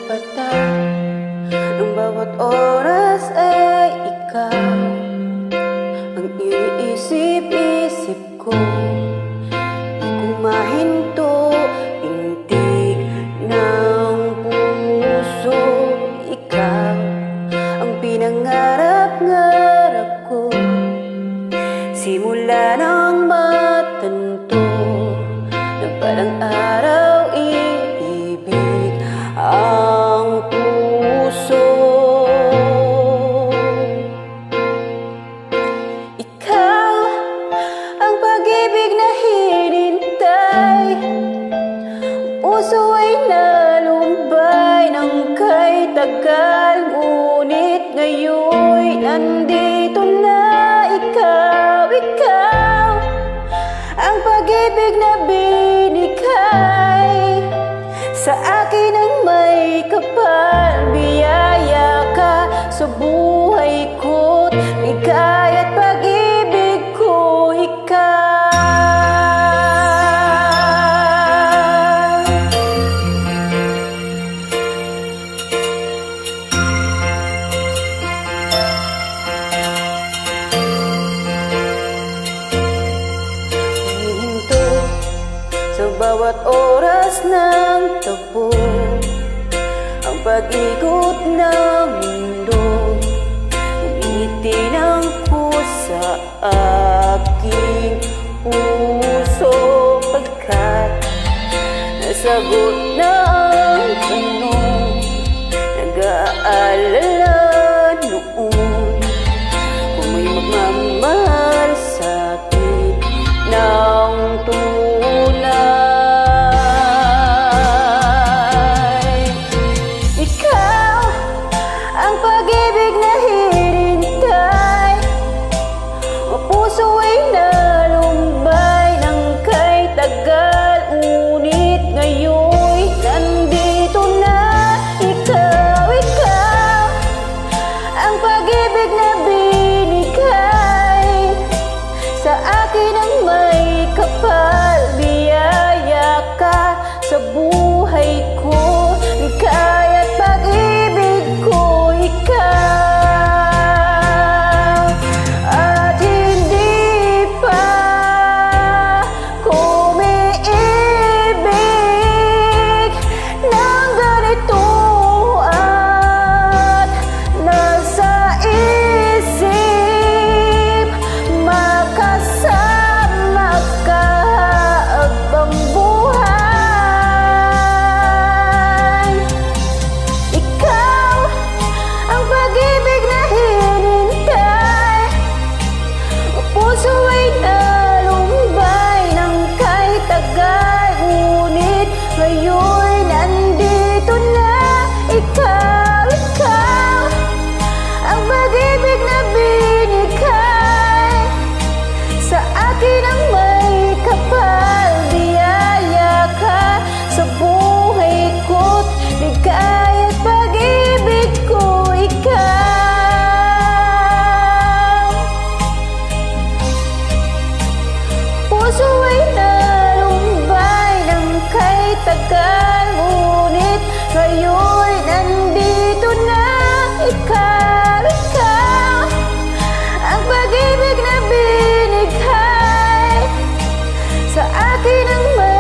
patak ng bawat oras ay ikaw ang iniisip-isip ko. Di ko mahinto, pintig ng puso. Ikaw ang pinangarap-ngarap ko, simula nang matanto na balang araw iibig ang puso. Ikaw ang pag-ibig na hinintay, puso ay nalumbay ng kay tagal, ngunit ngayon'y nandito na. Ikaw ang pag-ibig na binigay sa akin ang may kapal. Biyaya ka sa buhay ko't ligaya't pag-ibig ko, ikaw. Sa bawat oras ng tagpo, ang pag-ikot ng mundo, umitinang ko sa aking puso. Pagkat nasagot na ang tanong, nag-aalala noon kung may magmamahal sa'kin ng tunay. Ikaw ang pag-ibig na hinintay, o puso ay nalumbay ng kay tagal, ngunit ngayon'y nandito na. Ikaw ang pag-ibig na binigay sa akin ang may kapal. Biyaya ka sa buhay ko, ligaya't pag-ibig ko, ikaw. At hindi pa ko umiibig ng ganito, at nasa isip makasama ka habang buhay. Ikaw ang pag-ibig na hinintay, o puso ay nalumbay ng kay tagal, ngunit ngayon'y nandito na. Ikaw ang pag-ibig na binigay sa akin ang may kapal. Biyaya ka sa buhay ko't ligaya't pag-ibig ko, ikaw. Puso ay nalumbay ng kay tagal, ngunit ngayon'y nandito na. Ikaw ang pag-ibig na binigay sa akin ang may